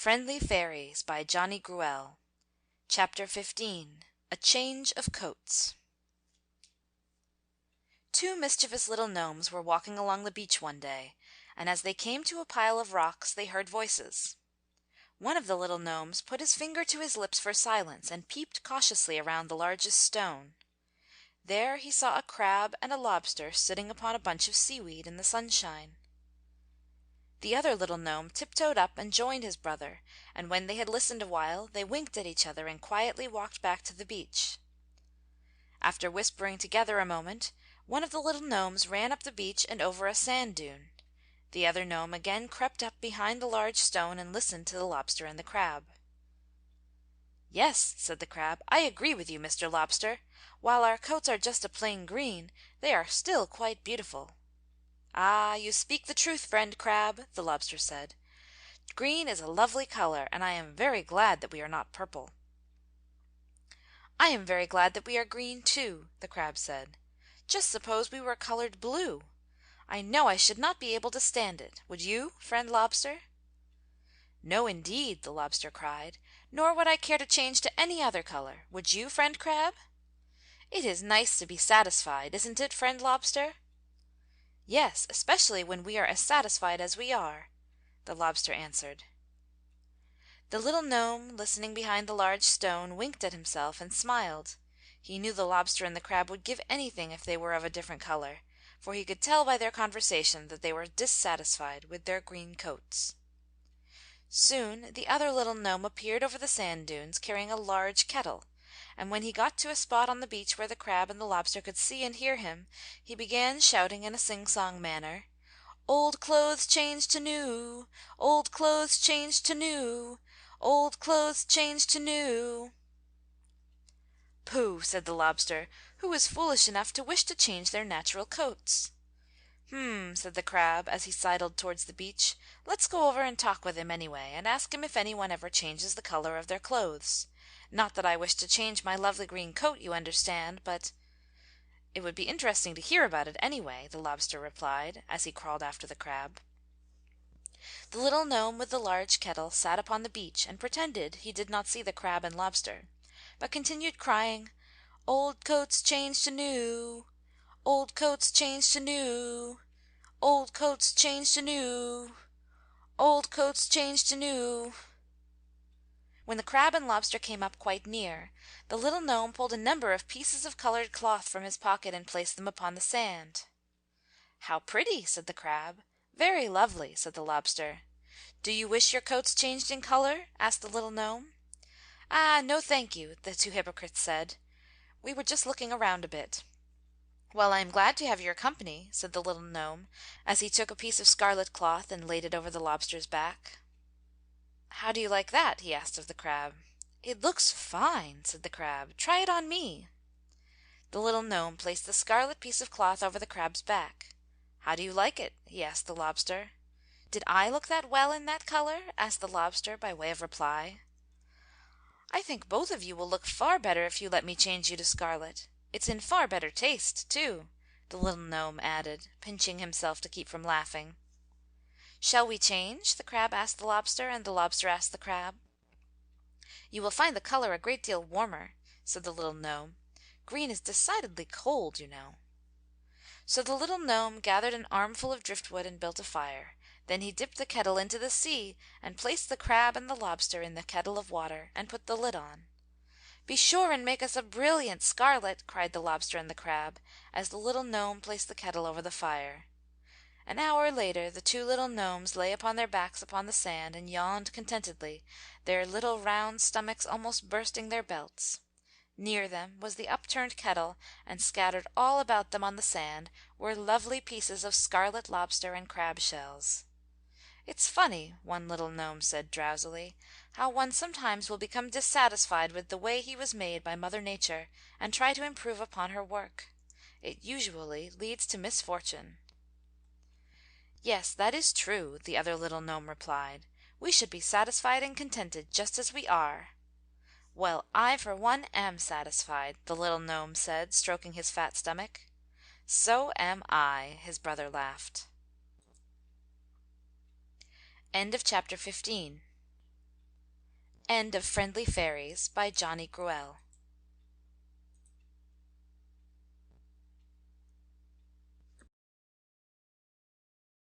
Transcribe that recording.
Friendly Fairies by Johnny Gruelle. Chapter 15. A Change of Coats. Two mischievous little gnomes were walking along the beach one day, and as they came to a pile of rocks they heard voices. One of the little gnomes put his finger to his lips for silence and peeped cautiously around the largest stone. There he saw a crab and a lobster sitting upon a bunch of seaweed in the sunshine. The other little gnome tiptoed up and joined his brother, and when they had listened a while they winked at each other and quietly walked back to the beach. After whispering together a moment, one of the little gnomes ran up the beach and over a sand dune. The other gnome again crept up behind the large stone and listened to the lobster and the crab. "Yes," said the crab, "I agree with you, Mr. Lobster. While our coats are just a plain green, they are still quite beautiful." "Ah, you speak the truth, friend Crab," the lobster said. "Green is a lovely color, and I am very glad that we are not purple." "I am very glad that we are green, too," the crab said. "Just suppose we were colored blue! I know I should not be able to stand it. Would you, friend Lobster?" "No, indeed," the lobster cried, "nor would I care to change to any other color. Would you, friend Crab?" "It is nice to be satisfied, isn't it, friend Lobster?" "Yes, especially when we are as satisfied as we are," the lobster answered. The little gnome, listening behind the large stone, winked at himself and smiled. He knew the lobster and the crab would give anything if they were of a different color, for he could tell by their conversation that they were dissatisfied with their green coats. Soon the other little gnome appeared over the sand dunes carrying a large kettle, and when he got to a spot on the beach where the crab and the lobster could see and hear him, he began shouting in a sing-song manner, "Old clothes changed to new, old clothes changed to new, old clothes changed to new." "Pooh!" said the lobster. "Who is foolish enough to wish to change their natural coats?" Said the crab, as he sidled towards the beach. "Let's go over and talk with him anyway, and ask him if anyone ever changes the color of their clothes. Not that I wish to change my lovely green coat, you understand, but—" "It would be interesting to hear about it, anyway," the lobster replied, as he crawled after the crab. The little gnome with the large kettle sat upon the beach and pretended he did not see the crab and lobster, but continued crying, "Old coats changed to new, old coats changed to new, old coats changed to new, old coats changed to new." When the crab and lobster came up quite near, the little gnome pulled a number of pieces of colored cloth from his pocket and placed them upon the sand. "How pretty!" said the crab. "Very lovely!" said the lobster. "Do you wish your coats changed in color?" asked the little gnome. "Ah, no, thank you," the two hypocrites said. "We were just looking around a bit." "Well, I am glad to have your company," said the little gnome, as he took a piece of scarlet cloth and laid it over the lobster's back. "How do you like that?" he asked of the crab. "It looks fine," said the crab. "Try it on me." The little gnome placed the scarlet piece of cloth over the crab's back. "How do you like it?" he asked the lobster. "Did I look that well in that color?" asked the lobster by way of reply. "I think both of you will look far better if you let me change you to scarlet. It's in far better taste, too," the little gnome added, pinching himself to keep from laughing. "Shall we change?" the crab asked the lobster, and the lobster asked the crab. "You will find the color a great deal warmer," said the little gnome. "Green is decidedly cold, you know." So the little gnome gathered an armful of driftwood and built a fire. Then he dipped the kettle into the sea and placed the crab and the lobster in the kettle of water and put the lid on. "Be sure and make us a brilliant scarlet!" cried the lobster and the crab, as the little gnome placed the kettle over the fire. An hour later the two little gnomes lay upon their backs upon the sand and yawned contentedly, their little round stomachs almost bursting their belts. Near them was the upturned kettle, and scattered all about them on the sand were lovely pieces of scarlet lobster and crab shells. "It's funny," one little gnome said drowsily, "how one sometimes will become dissatisfied with the way he was made by Mother Nature and try to improve upon her work. It usually leads to misfortune." "Yes, that is true," the other little gnome replied. "We should be satisfied and contented just as we are." "Well, I for one am satisfied," the little gnome said, stroking his fat stomach. "So am I," his brother laughed. End of chapter 15. End of Friendly Fairies, by Johnny Gruelle